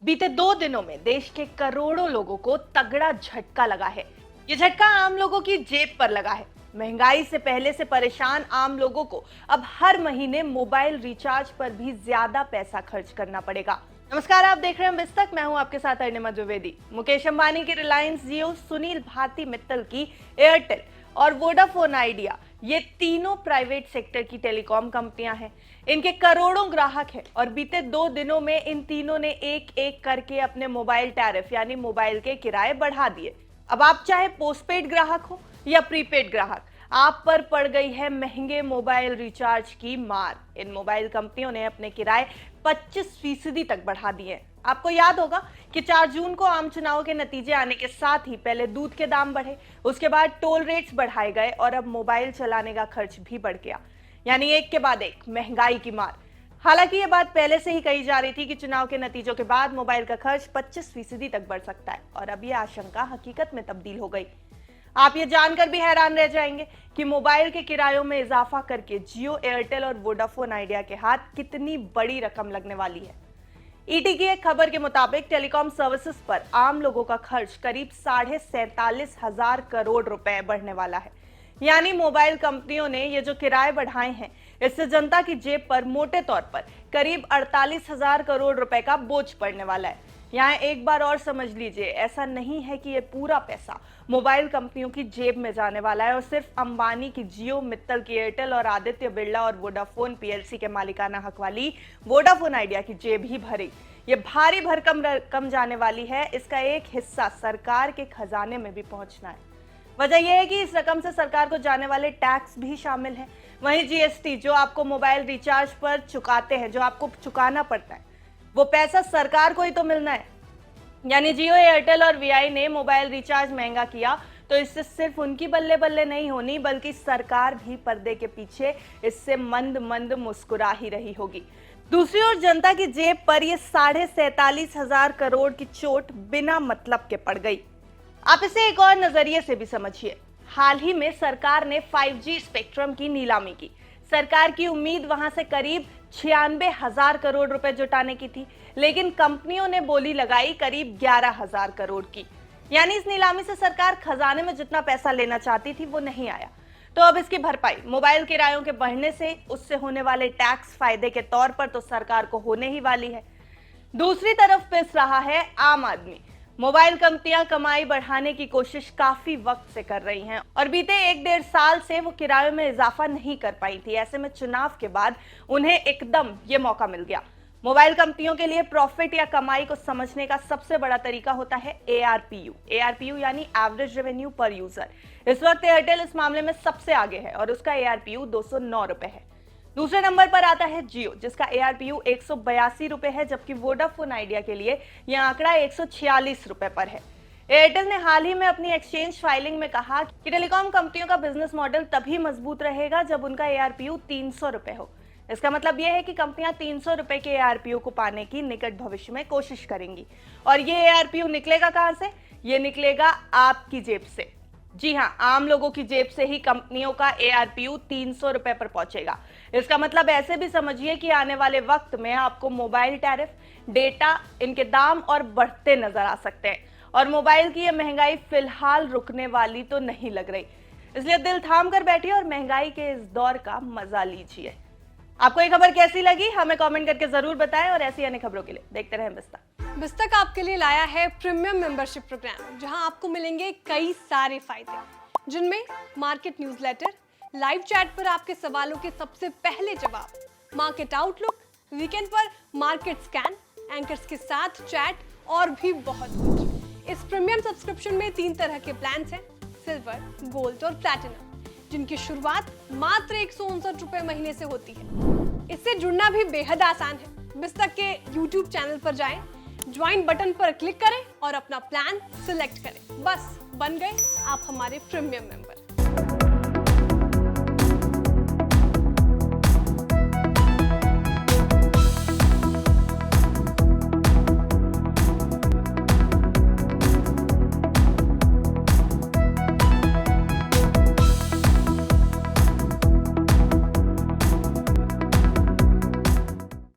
बीते 2 दिनों में देश के करोड़ों लोगों को तगड़ा झटका लगा है। ये झटका आम लोगों की जेब पर लगा है। महंगाई से पहले से परेशान आम लोगों को अब हर महीने मोबाइल रिचार्ज पर भी ज्यादा पैसा खर्च करना पड़ेगा। नमस्कार, आप देख रहे हैं बिस्तक। मैं हूं आपके साथ अर्निमा द्विवेदी। मुकेश अंबानी की रिलायंस जियो, सुनील भारती मित्तल की एयरटेल और वोडाफोन आइडिया, ये तीनों प्राइवेट सेक्टर की टेलीकॉम कंपनियां हैं। इनके करोड़ों ग्राहक हैं और बीते 2 दिनों में इन तीनों ने एक एक करके अपने मोबाइल टैरिफ यानी मोबाइल के किराए बढ़ा दिए। अब आप चाहे पोस्टपेड ग्राहक हो या प्रीपेड ग्राहक, आप पर पड़ गई है महंगे मोबाइल रिचार्ज की मार। इन मोबाइल कंपनियों ने अपने किराए 25% तक बढ़ा दिए। आपको याद होगा कि 4 जून को आम चुनाव के नतीजे आने के साथ ही पहले दूध के दाम बढ़े, उसके बाद टोल रेट्स बढ़ाए गए और अब मोबाइल चलाने का खर्च भी बढ़ गया। यानी एक के बाद एक महंगाई की मार। हालांकि ये बात पहले से ही कही जा रही थी कि चुनाव के नतीजों के बाद मोबाइल का खर्च 25% तक बढ़ सकता है, और अब ये आशंका हकीकत में तब्दील हो गई। आप ये जानकर भी हैरान रह जाएंगे कि मोबाइल के किरायों में इजाफा करके जियो, एयरटेल और वोडाफोन आइडिया के हाथ कितनी बड़ी रकम लगने वाली है। ईटी की एक खबर के मुताबिक टेलीकॉम सर्विसेज पर आम लोगों का खर्च करीब 47,500 करोड़ रुपए बढ़ने वाला है। यानी मोबाइल कंपनियों ने ये जो किराए बढ़ाए हैं, इससे जनता की जेब पर मोटे तौर पर करीब 48,000 करोड़ रुपए का बोझ पड़ने वाला है। यहाँ एक बार और समझ लीजिए, ऐसा नहीं है कि ये पूरा पैसा मोबाइल कंपनियों की जेब में जाने वाला है और सिर्फ अंबानी की जियो, मित्तल की एयरटेल और आदित्य बिरला और वोडाफोन पीएलसी के मालिकाना हक वाली वोडाफोन आइडिया की जेब ही भरी। ये भारी भरकम रकम जाने वाली है। इसका एक हिस्सा सरकार के खजाने में भी पहुंचना है। वजह यह है कि इस रकम से सरकार को जाने वाले टैक्स भी शामिल हैं। वहीं जीएसटी जो आपको मोबाइल रिचार्ज पर चुकाते हैं, जो आपको चुकाना पड़ता है, वो पैसा सरकार को ही तो मिलना है। यानी जियो, एयरटेल और वीआई ने मोबाइल रिचार्ज महंगा किया तो इससे सिर्फ उनकी बल्ले बल्ले नहीं होनी, बल्कि सरकार भी पर्दे के पीछे इससे मंद मंद मुस्कुरा ही रही होगी। दूसरी ओर जनता की जेब पर यह 47,500 करोड़ की चोट बिना मतलब के पड़ गई। आप इसे एक और नजरिए से भी समझिए। हाल ही में सरकार ने 5G स्पेक्ट्रम की नीलामी की। सरकार की उम्मीद वहां से करीब 96,000 करोड़ रुपए जुटाने की थी, लेकिन कंपनियों ने बोली लगाई करीब 11,000 करोड़ की। यानी इस नीलामी से सरकार खजाने में जितना पैसा लेना चाहती थी वो नहीं आया। तो अब इसकी भरपाई मोबाइल किरायों के बढ़ने से, उससे होने वाले टैक्स फायदे के तौर पर तो सरकार को होने ही वाली है। दूसरी तरफ पिस रहा है आम आदमी। मोबाइल कंपनियां कमाई बढ़ाने की कोशिश काफी वक्त से कर रही हैं और बीते 1-1.5 साल से वो किरायों में इजाफा नहीं कर पाई थी। ऐसे में चुनाव के बाद उन्हें एकदम ये मौका मिल गया। मोबाइल कंपनियों के लिए प्रॉफिट या कमाई को समझने का सबसे बड़ा तरीका होता है ARPU यानी एवरेज रेवेन्यू पर यूजर। इस वक्त एयरटेल इस मामले में सबसे आगे है और उसका ARPU 209 रुपए है। दूसरे नंबर पर आता है जियो, जिसका ARPU 182 रुपए है, जबकि वोडाफोन आइडिया के लिए यह आंकड़ा 146 रुपए पर है। एयरटेल ने हाल ही में अपनी एक्सचेंज फाइलिंग में कहा कि टेलीकॉम कंपनियों का बिजनेस मॉडल तभी मजबूत रहेगा जब उनका ARPU 300 रुपए हो। इसका मतलब यह है कि कंपनियां 300 रुपए के ARPU को पाने की निकट भविष्य में कोशिश करेंगी। और ये ARPU निकलेगा कहां से? ये निकलेगा आपकी जेब से। जी हां, आम लोगों की जेब से ही कंपनियों का ARPU 300 रुपए पर पहुंचेगा। इसका मतलब ऐसे भी समझिए कि आने वाले वक्त में आपको मोबाइल टैरिफ, डेटा, इनके दाम और बढ़ते नजर आ सकते हैं। और मोबाइल की यह महंगाई फिलहाल रुकने वाली तो नहीं लग रही, इसलिए दिल थाम कर बैठिए और महंगाई के इस दौर का मजा लीजिए। आपको ये खबर कैसी लगी हमें कमेंट करके जरूर बताएं, और ऐसी अन्य खबरों के लिए देखते रहें बिस्तक। बिस्तक आपके लिए लाया है प्रीमियम मेंबरशिप प्रोग्राम, जहां आपको मिलेंगे कई सारे फायदे, जिनमें मार्केट न्यूज़लेटर, लाइव चैट पर आपके सवालों के सबसे पहले जवाब, मार्केट आउटलुक, वीकेंड पर मार्केट स्कैन, एंकर्स के साथ चैट और भी बहुत कुछ। इस प्रीमियम सब्सक्रिप्शन में 3 तरह के प्लान हैं, सिल्वर, गोल्ड और प्लैटिनम, जिनकी शुरुआत मात्र 159 रुपए महीने से होती है। इससे जुड़ना भी बेहद आसान है। बिस्तक के YouTube चैनल पर जाएं, ज्वाइन बटन पर क्लिक करें और अपना प्लान सिलेक्ट करें। बस बन गए आप हमारे प्रीमियम मेंबर।